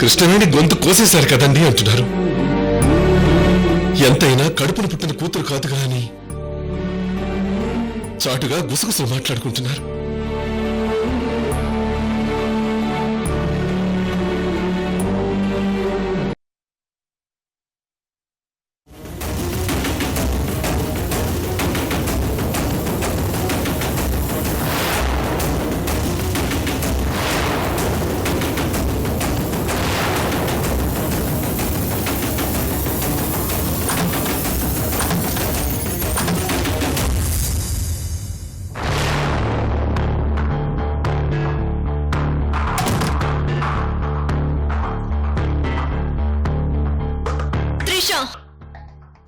కృష్ణవేణి గొంతు కోసేశారు కదండి అంటున్నారు. ఎంతైనా కడుపును పుట్టిన కూతురు కాదుగా అని చాటుగా గుసగుసలు మాట్లాడుకుంటున్నారు.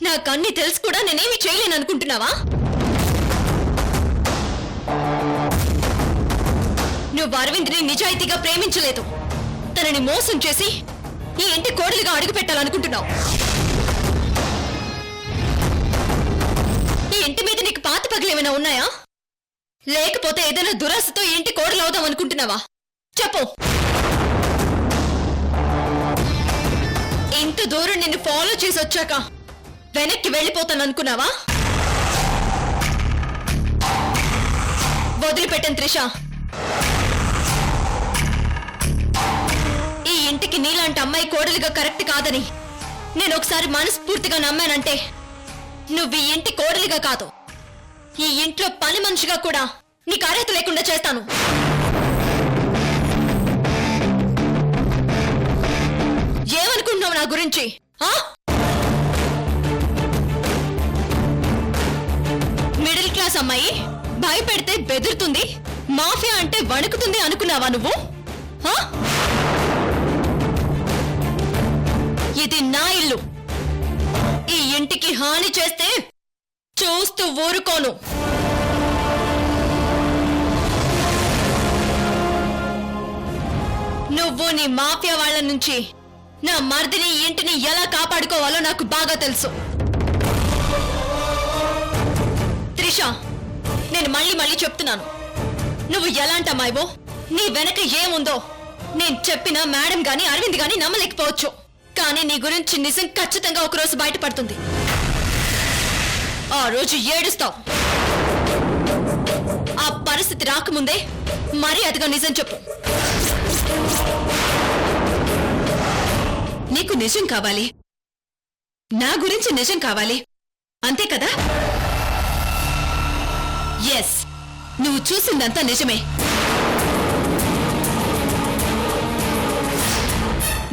నాకన్నీ తెలుసు కూడా నేనేమి చేయలేను అనుకుంటున్నావా? నువ్వు అరవింద్ని నిజాయితీగా ప్రేమించలేదు. తనని మోసం చేసి ఈ ఇంటి కోడలిగా అడుగు పెట్టాలనుకుంటున్నావు. ఈ ఇంటి మీద నీకు పాత పగలేమైనా ఉన్నాయా? లేకపోతే ఏదైనా దురాశతో ఈ ఇంటి కోడలు అవుదాం అనుకుంటున్నావా? చెప్పు. ఇంత దూరం నిన్ను ఫాలో చేసి వచ్చాక వెనక్కి వెళ్ళిపోతాననుకున్నావా? వదిలిపెట్టను త్రిష. ఈ ఇంటికి నీలాంటి అమ్మాయి కోడలిగా కరెక్ట్ కాదని నేను ఒకసారి మనస్ఫూర్తిగా నమ్మానంటే నువ్వు ఈ ఇంటి కోడలిగా కాదు, ఈ ఇంట్లో పని మనిషిగా కూడా నీకు అర్హత లేకుండా చేస్తాను. ఏమనుకుంటున్నావు నా గురించి? మిడిల్ క్లాస్ అమ్మాయి భయపెడితే బెదురుతుంది, మాఫియా అంటే వణుకుతుంది అనుకున్నావా నువ్వు? ఇది నా ఇల్లు. ఈ ఇంటికి హాని చేస్తే చూస్తూ ఊరుకోను. నువ్వు నీ మాఫియా వాళ్ళ నుంచి నా మర్దిని ఇంటిని ఎలా కాపాడుకోవాలో నాకు బాగా తెలుసు. త్రిష, నేను మళ్ళీ చెప్తున్నాను, నువ్వు ఎలాంటి అమ్మాయివో, నీ వెనక ఏముందో నేను చెప్పినా మేడం గాని అరవింద్ గాని నమ్మలేకపోవచ్చు. కానీ నీ గురించి నిజం ఖచ్చితంగా ఒకరోజు బయటపడుతుంది. ఆ రోజు ఏడుస్తావు. ఆ పరిస్థితి రాకముందే మర్యాదగా నిజం చెప్పు. నీకు నిజం కావాలి, నా గురించి నిజం కావాలి, అంతే కదా? ఎస్, నువ్వు చూసిందంతా నిజమే.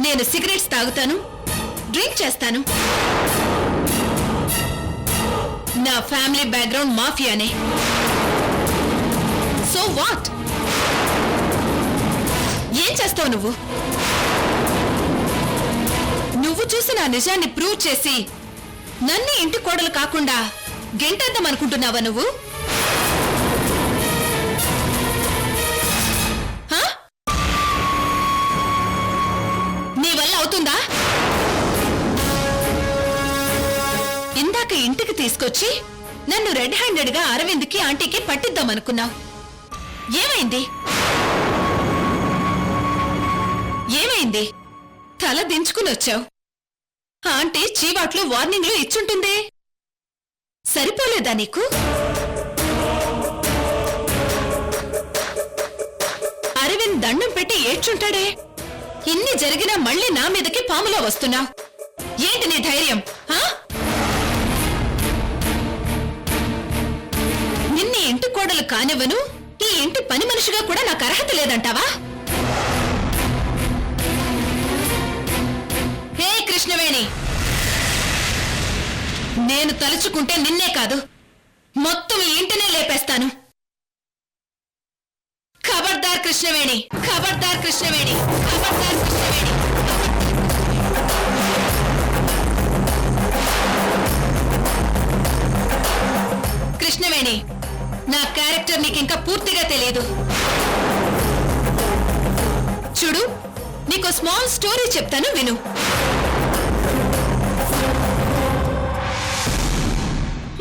నేను సిగరెట్స్ తాగుతాను, డ్రింక్ చేస్తాను. నా ఫ్యామిలీ బ్యాక్గ్రౌండ్ మాఫియానే. So what? ఏం చేస్తావు నువ్వు? నువ్వు చూసిన ఆ నిజాన్ని ప్రూవ్ చేసి నన్ను ఇంటి కోడలు కాకుండా గెంటేద్దాం అనుకుంటున్నావా నువ్వు? నీ వల్ల అవుతుందా? ఇందాక ఇంటికి తీసుకొచ్చి నన్ను రెడ్ హ్యాండెడ్ గా అరవింద్కి ఆంటీకి పట్టిద్దాం అనుకున్నావు. ఏమైంది? ఏమైంది? తల దించుకుని వచ్చావు. ఆంటీ చీవాట్లు వార్నింగ్లు ఇచ్చుంటుందే, సరిపోలేదా నీకు? అరవింద్ దండం పెట్టి ఏడ్చుంటాడే. ఇన్ని జరిగినా మళ్ళీ నా మీదకి పాములో వస్తున్నావు. ఏంటి నీ ధైర్యం? నిన్ని ఇంటి కోడలు కానివ్వను, ఈ ఇంటి పని మనిషిగా కూడా నాకు అర్హత లేదంటావా? హే కృష్ణవేణి, నేను తలుచుకుంటే నిన్నే కాదు, మొత్తం ఈ ఇంటినే లేపేస్తాను. ఖబర్దార్ కృష్ణవేణి, ఖబర్దార్ కృష్ణవేణి, ఖబర్దార్ కృష్ణవేణి. కృష్ణవేణి, నా క్యారెక్టర్ నీకు ఇంకా పూర్తిగా తెలియదు. చూడు, నీకు స్మాల్ స్టోరీ చెప్తాను, విను.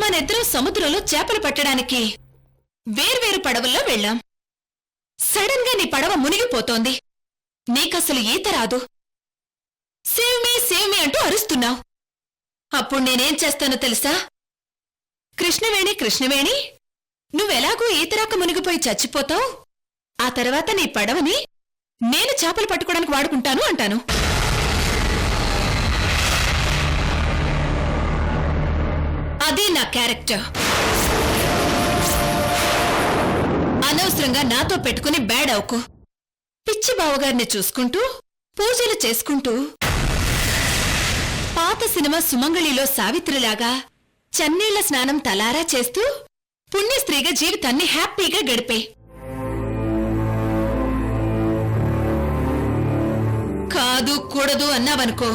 మనిద్దరం సముద్రంలో చేపలు పట్టడానికి వేర్వేరు పడవల్లో వెళ్ళాం. సడన్ గా నీ పడవ మునిగిపోతోంది. నీకసలు ఈత రాదు. సేవ్ మీ అంటూ అరుస్తున్నావు. అప్పుడు నేనేం చేస్తానో తెలుసా? కృష్ణవేణి నువ్వెలాగూ ఈతరాక మునిగిపోయి చచ్చిపోతావు, ఆ తర్వాత నీ పడవని నేను చేపలు పట్టుకోవడానికి వాడుకుంటాను అంటాను. అది నా క్యారెక్టర్. అనవసరంగా నాతో పెట్టుకుని బ్యాడ్ అవుకో. పిచ్చి బావగారిని చూసుకుంటూ పూజలు చేసుకుంటూ పాత సినిమా సుమంగళిలో సావిత్రిలాగా చన్నీళ్ల స్నానం తలారా చేస్తూ పుణ్యస్త్రీగా జీవితాన్ని హ్యాపీగా గడిపే. కాదు కూడదు అన్నావనుకో,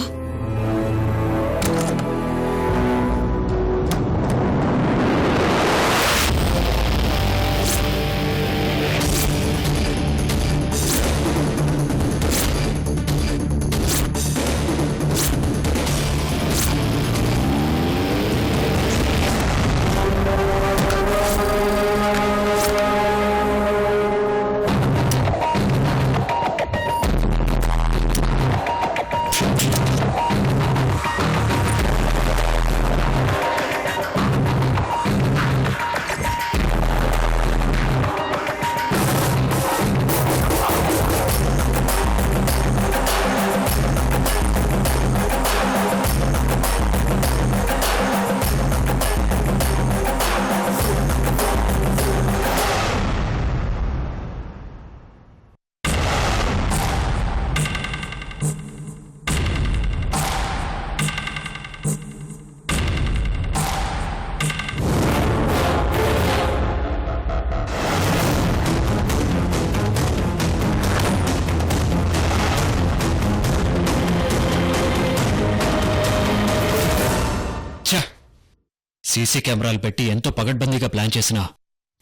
సీసీ కెమెరాలు పెట్టి ఎంతో పగడ్బందీగా ప్లాన్ చేసినా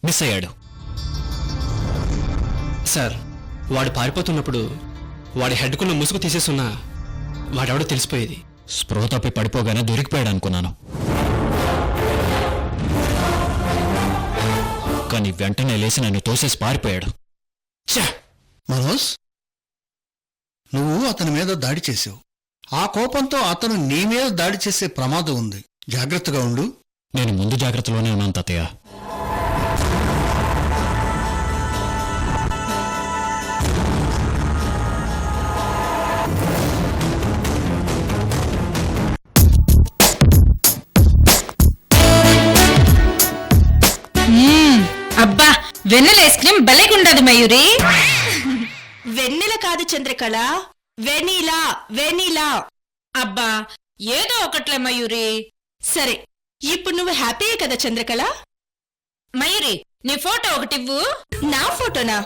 మిస్ అయ్యాడు. సార్, వాడు పారిపోతున్నప్పుడు వాడి హెడ్కున్న ముసుగు తీసేసున్నా వాడెవడో తెలిసిపోయేది. స్పృహ తప్పి పడిపోగానే దొరికిపోయాడు అనుకున్నాను. కానీ వెంటనే లేచి నన్ను తోసేసి పారిపోయాడు. మనోజ్, నువ్వు అతని మీద దాడి చేసావు. ఆ కోపంతో అతను నీ మీద దాడి చేసే ప్రమాదం ఉంది. జాగ్రత్తగా ఉండు. నేను ముందు జాగ్రత్తలోనే ఉన్నాను తాతయ్య. అబ్బా, వెన్నెల ఐస్ క్రీమ్ భలేగుండదు మయూరి. వెన్నెల కాదు చంద్రకళ, వెనీలా వెనీలా. అబ్బా, ఏదో ఒకట్లే మయూరి. సరే, ఇప్పుడు నువ్వు హ్యాపీయే కదా చంద్రకళ? మయూరి, నీ ఫోటో ఒకటివ్వు. నా ఫోటోనా?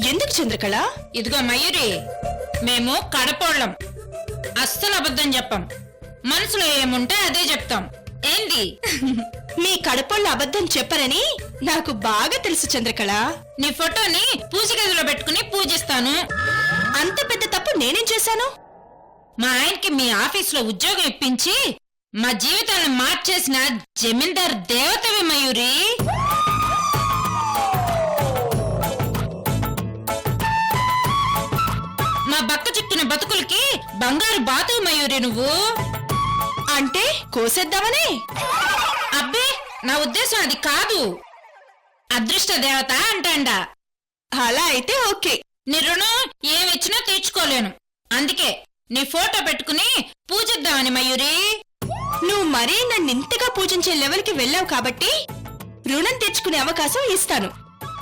ఎందుకు చంద్రకళ? ఇదిగో మయూరి, మేము కడపోళ్ళం, అస్సలు అబద్ధం చెప్పం. మనసులో ఏముంటే అదే చెప్తాం. ఏంది? మీ కడపళ్ళు అబద్ధం చెప్పరని నాకు బాగా తెలుసు చంద్రకళ. నీ ఫోటోని పూజ గదిలో పెట్టుకుని పూజిస్తాను. అంత పెద్ద తప్పు నేనేం చేశాను? మా ఆయనకి మీ ఆఫీసులో ఉద్యోగం ఇప్పించి మా జీవితాన్ని మార్చేసిన జమీందార్ దేవతవి మయూరి. మా బక్క చిక్కిన బతుకులకి బంగారు బాతు మయూరి నువ్వు. అంటే కోసేద్దామని? అబ్బే, నా ఉద్దేశం అది కాదు. అదృష్ట దేవత అంటాండా. అలా అయితే ఓకే. నీ రుణం ఏమిచ్చినా తీర్చుకోలేను. అందుకే నీ ఫోటో పెట్టుకుని పూజిద్దామని మయూరి. నువ్వు మరీ నన్నింతగా పూజించే లెవెల్కి వెళ్ళావు కాబట్టి రుణం తెచ్చుకునే అవకాశం ఇస్తాను.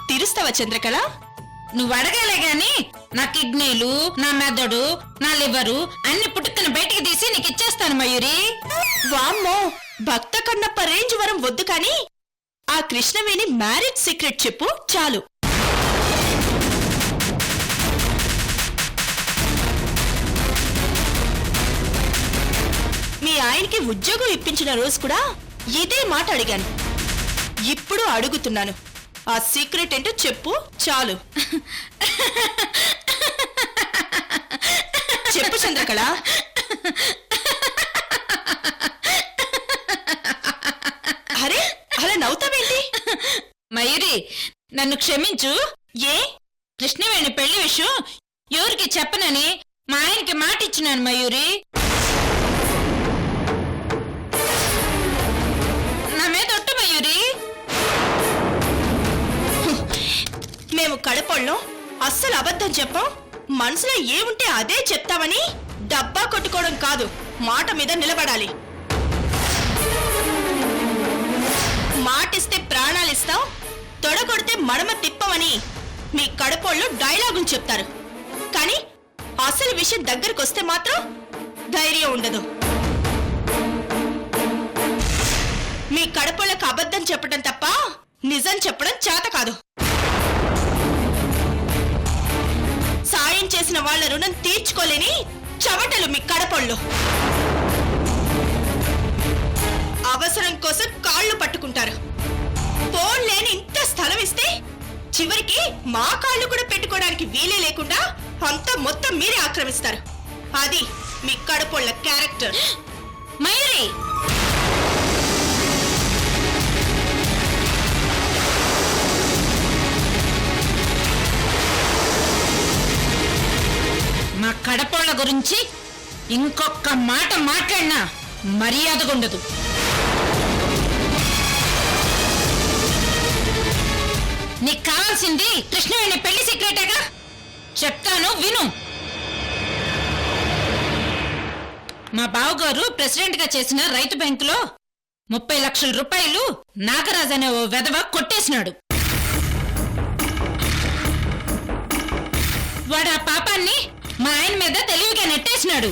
తీరుస్తావా చంద్రకళ? నువ్వు అడగాలే గాని నా కిడ్నీలు, నా మెదడు, నా లివరు అన్ని పుట్టుకుని బయటికి తీసి నీకు ఇచ్చేస్తాను మయూరి. వామ్మో, భక్త కన్నప్ప రేంజ్ వరం వద్దు కానీ ఆ కృష్ణవేణి మ్యారేజ్ సీక్రెట్ చెప్పు చాలు. మీ ఆయనకి ఉద్యోగం ఇప్పించిన రోజు కూడా ఇదే మాట అడిగాను. ఇప్పుడు అడుగుతున్నాను, ఆ సీక్రెట్ ఏంటో చెప్పు చాలు. చెప్పు చంద్రకళ. అరే, అలా నవ్వుతావేంటి? మయూరి, నన్ను క్షమించు. ఏ? కృష్ణవేణి పెళ్లి విషయం ఎవరికి చెప్పనని మా ఆయనకి మాట ఇచ్చినాను మయూరి. కడపల్లో అస్సలు అబద్ధం చెప్పం, మనసులో ఏముంటే అదే చెప్తామని డబ్బా కొట్టుకోవడం కాదు, మాట మీద నిలబడాలి. మాటిస్తే ప్రాణాలిస్తాం, తొడగొడితే మడమ తిప్పమని మీ కడపోళ్ళు డైలాగులు చెప్తారు. కానీ అసలు విషయం దగ్గరకు వస్తే మాత్రం ధైర్యం ఉండదు. మీ కడపోళ్ళకు అబద్ధం చెప్పడం తప్ప నిజం చెప్పడం చేత కాదు. సాయం చేసిన వాళ్ళ రుణం తీర్చుకోలేని చవటలు మీ కడపోళ్ళు. అవసరం కోసం కాళ్ళు పట్టుకుంటారు. ఫోన్ లేని ఇంత స్థలం ఇస్తే చివరికి మా కాళ్ళు కూడా పెట్టుకోవడానికి వీలే లేకుండా అంతా మొత్తం మీరే ఆక్రమిస్తారు. అది మీ కడపోళ్ళ క్యారెక్టర్. మయూరి, మా కడపోళ్ళ గురించి ఇంకొక మాట మాట్లాడినా మర్యాదగుండదు. నీకు కావాల్సింది కృష్ణవేణి పెళ్లి సీక్రెటేగా? చెప్తాను విను. మా బావగారు ప్రెసిడెంట్ గా చేసిన రైతు బ్యాంకులో 30 లక్షల రూపాయలు నాగరాజ్ అనే ఓ వెధవ కొట్టేసినాడు. వాడు ఆ పాపాన్ని మా ఆయన మీద తెలివిగా నెట్టేసినాడు.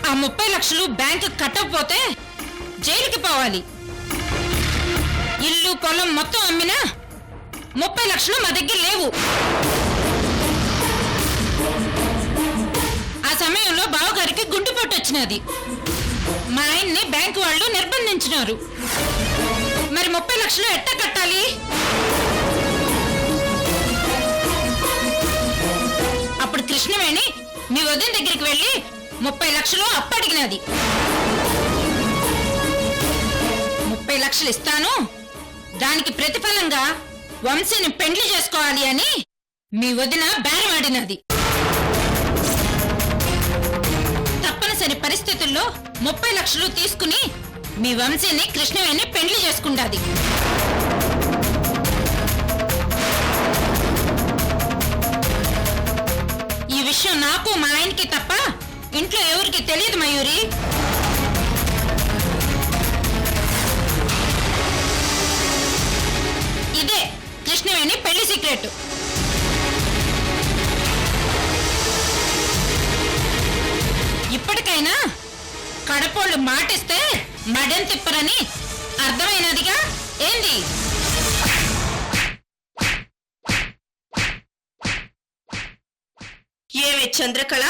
ఆ 30 లక్షలు బ్యాంకు కట్టకపోతే జైలుకి పోవాలి. ఇల్లు పొలం మొత్తం అమ్మినా 30 లక్షలు మా దగ్గర లేవు. ఆ సమయంలో బావగారికి గుండెపోటు వచ్చినది. మా ఆయన్ని బ్యాంకు వాళ్ళు నిర్బంధించినారు. మరి 30 లక్షలు ఎట్ట కట్టాలి? అప్పుడు కృష్ణవేణి మీ వదిన దగ్గరికి వెళ్ళి 30 లక్షలు అప్పడిగినది. 30 లక్షలు ఇస్తాను, దానికి ప్రతిఫలంగా వంశీని పెండ్లి చేసుకోవాలి అని మీ వదిన బేరమాడినది. తప్పనిసరి పరిస్థితుల్లో 30 లక్షలు తీసుకుని మీ వంశీని కృష్ణవేణి పెండ్లి చేసుకుంటాది. ఈ విషయం నాకు మా ఆయనకి తప్ప ఇంట్లో ఎవరికి తెలియదు మయూరి. ఇదే కృష్ణవేణి పెళ్లి సీక్రెట్. ఇప్పటికైనా కడపోళ్ళు మాటిస్తే మడెం తిప్పరని అర్థమైనదిగా ఏంది? ఏమే చంద్రకళ,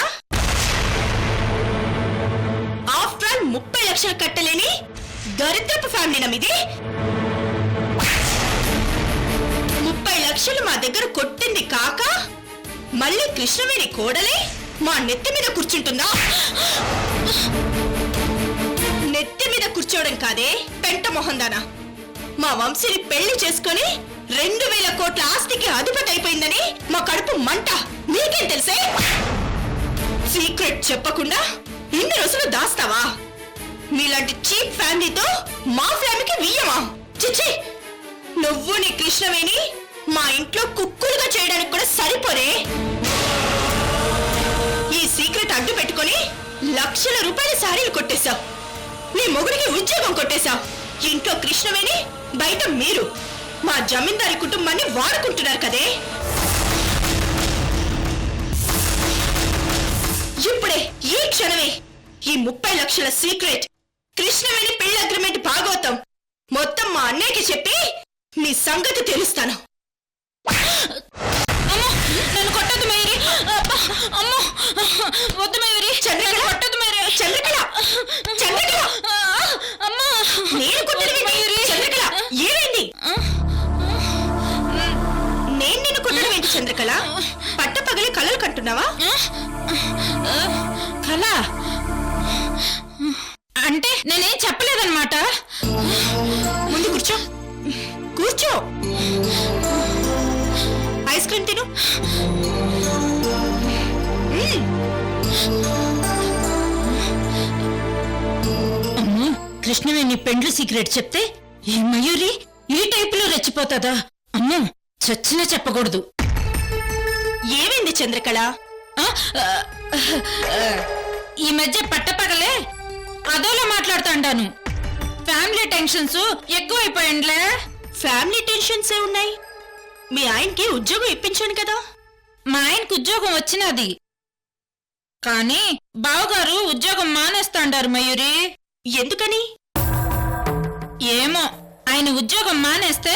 ఆఫ్టర్ ఆల్ 30 లక్షలు కట్టలేని దరిద్రపు ఫ్యామిలీ నమిది. 30 లక్షలు మా దగ్గర కొట్టింది కాక మళ్ళీ కృష్ణవేణి కోడలే మా నెత్తి మీద కూర్చుంటుందా? నెత్తి మీద కూర్చోవడం కాదే పెంట మొహందానా, మా వంశీని పెళ్లి చేసుకొని 2000 కోట్ల ఆస్తికి అధిపతి అయిపోయిందని మా కడుపు మంట. నీకేం తెలుసే? సీక్రెట్ చెప్పకుండా ఇన్ని రోజులు దాస్తావా? మీలాంటి చీప్ ఫ్యామిలీతో మా ఫ్యామిలీకి వియ్యమా? చిచ్చి, నువ్వు నీ కృష్ణవేణి మా ఇంట్లో కుక్కులుగా చేయడానికి కూడా సరిపోరే. ఈ సీక్రెట్ అడ్డు పెట్టుకొని లక్షల రూపాయల సారీలు కొట్టేశావు. నీ మొగుడికి ఉద్యోగం కొట్టేశావు. ఇంట్లో కృష్ణవేణి, బయట మీరు మా జమీందారి కుటుంబాన్ని వాడుకుంటున్నారు కదే. ఇప్పుడే ఈ క్షణమే ఈ 30 లక్షల సీక్రెట్, కృష్ణవేణి పెళ్లి అగ్రిమెంట్ భాగవతం మొత్తం మా అన్నయ్యకి చెప్పి మీ సంగతి తెలుస్తాను. నన్ను కొట్టదు మయూరి. అమ్మో, వద్దు మయూరి. చంద్రకళ కొట్టదు మయూరి. చంద్రకళ, చంద్రకళ, అమ్మా, నేను కొట్టడం మయూరి. చంద్రకళ, ఏమైంది? నేను నిన్ను కొట్టడం ఏంటి చంద్రకళ? పట్టపగలి కలలు కంటున్నావా? కళ అంటే నేనేం చెప్పలేదన్నమాట. ముందు కూర్చో, కూర్చో. ఐస్ క్రీమ్ తిను. అమ్మో, కృష్ణవేణి పెండ్లు సీక్రెట్ చెప్తే ఈ మయూరి ఈ టైపులో రెచ్చిపోతుందా? అమ్మో, చచ్చినా చెప్పకూడదు. ఏమైంది చంద్రకళ? ఆ, ఆ, ఆ, ఈ మధ్య పట్టపగలే అదోలా మాట్లాడుతాండాను. ఫ్యామిలీ టెన్షన్స్ ఎక్కువైపోయిండ్లే. ఫ్యామిలీ టెన్షన్స్ ఏ ఉన్నాయి? మీ ఆయనకి ఉద్యోగం ఇప్పించాను కదా. మా ఆయనకు ఉద్యోగం వచ్చినది, కానీ బావగారు ఉద్యోగం మానేస్తాండారు మయూరి. ఎందుకని? ఏమో, ఆయన ఉద్యోగం మానేస్తే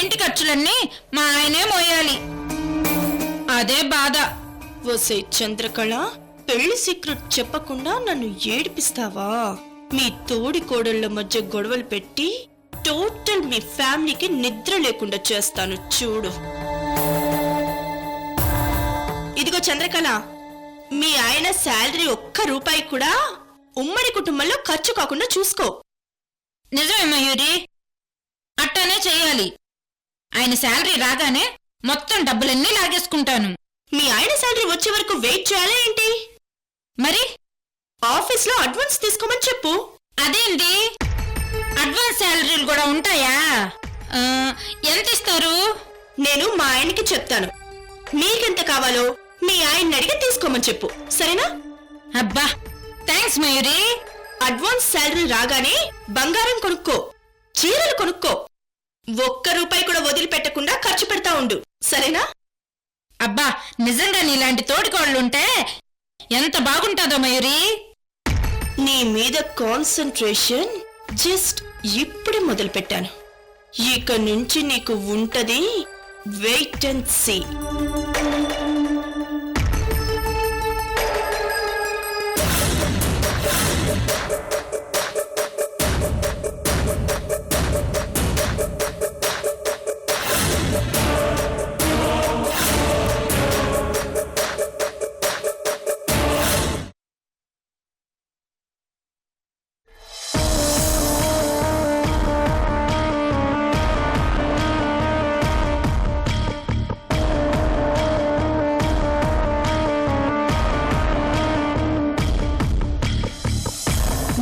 ఇంటి ఖర్చులన్నీ మా ఆయనే మోయాలి. అదే బాధ. వసే చంద్రకళ, పెళ్లి సీక్రెట్ చెప్పకుండా నన్ను ఏడిపిస్తావా? మీ తోడి కోడళ్ల మధ్య గొడవలు పెట్టి టోటల్ మీ ఫ్యామిలీకి నిద్ర లేకుండా చేస్తాను చూడు. ఇదిగో చంద్రకళ, మీ ఆయన శాలరీ ఒక్క రూపాయి కూడా ఉమ్మడి కుటుంబంలో ఖర్చు కాకుండా చూసుకో. నిజమే మయూరి, అట్టానే చెయ్యాలి. ఆయన శాలరీ రాగానే మొత్తం డబ్బులన్నీ లాగేసుకుంటాను. మీ ఆయన శాలరీ వచ్చే వరకు వెయిట్ చేయాలా ఏంటి? మరి ఆఫీస్ లో అడ్వాన్స్ తీసుకోమని చెప్పు. అదేంటి, అడ్వాన్స్ శాలరీలు కూడా ఉంటాయా? ఎంత ఇస్తారు? నేను మా ఆయనకి చెప్తాను. మీకెంత కావాలో మీ ఆయన్ని అడిగి తీసుకోమని చెప్పు, సరేనా? అబ్బా, థ్యాంక్స్ మయూరి. అడ్వాన్స్ శాలరీ రాగానే బంగారం కొనుక్కో, చీరలు కొనుక్కో. ఒక్క రూపాయి కూడా వదిలిపెట్టకుండా ఖర్చు పెడతా ఉండు, సరేనా? అబ్బా, నిజంగా నీలాంటి తోడికోళ్ళుంటే ఎంత బాగుంటుందో మయూరి. నీ మీద కాన్సంట్రేషన్ జస్ట్ ఇప్పుడే మొదలు పెట్టాను. ఇక నుంచి నీకు ఉంటది వెయిట్ అండ్ సీ.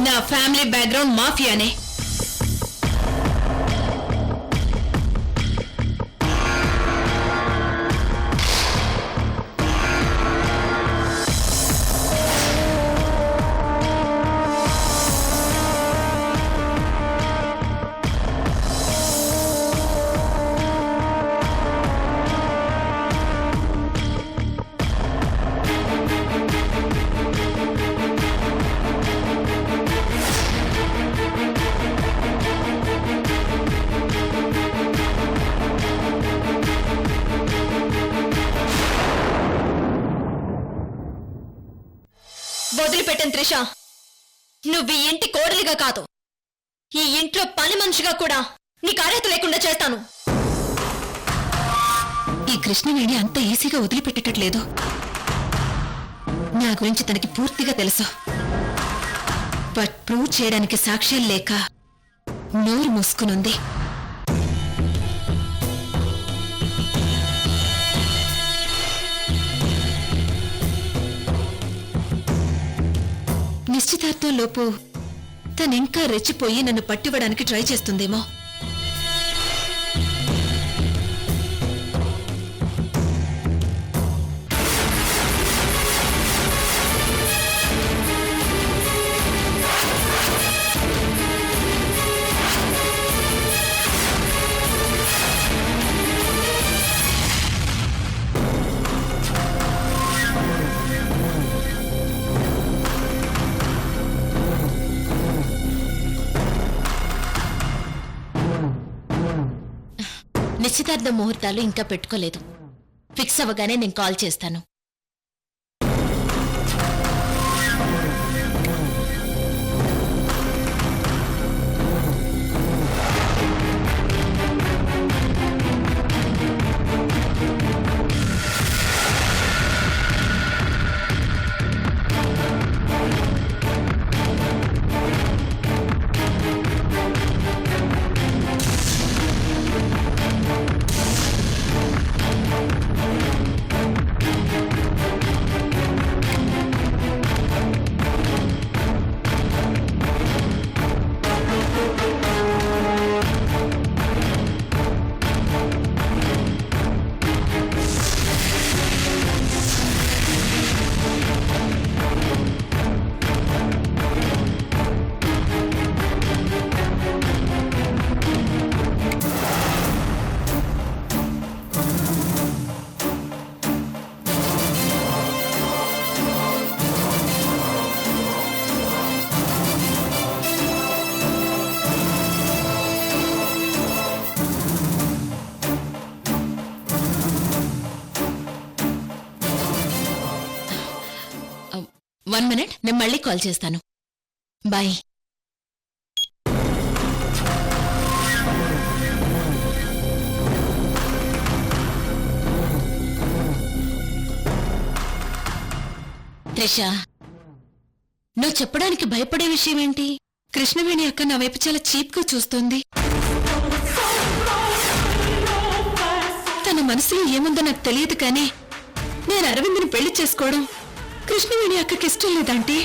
నా ఫ్యామిలీ బ్యాక్గ్రౌండ్ మాఫియానే. వదిలిపెట్టను త్రిష. నువ్వు ఈ ఇంటి కోడలిగా కాదు, ఈ ఇంట్లో పని మనిషిగా కూడా నీకు అర్హత లేకుండా చేస్తాను. ఈ కృష్ణవేణి అంత ఈజీగా వదిలిపెట్టేటట్లేదు. నా గురించి తనకి పూర్తిగా తెలుసు. బట్ ప్రూవ్ చేయడానికి సాక్ష్యం లేక నోరు మూసుకునుంది. నిశ్చితార్థం లోపు తనింకా రెచ్చిపోయి నన్ను పట్టివ్వడానికి ట్రై చేస్తుందేమో. నిశ్చితార్థ ముహూర్తాలు ఇంకా పెట్టుకోలేదు. ఫిక్స్ అవ్వగానే నేను కాల్ చేస్తాను. 1 మినిట్, నేను మళ్ళీ కాల్ చేస్తాను. బాయ్. త్రిష, నువ్వు చెప్పడానికి భయపడే విషయం ఏంటి? కృష్ణవేణి అక్క నా వైపు చాలా చీప్గా చూస్తోంది. తన మనసులో ఏముందో నాకు తెలియదు కానీ నేను అరవింద్ని పెళ్లి చేసుకోవడం కృష్ణవేణి అక్కకి ఇష్టం లేదంటే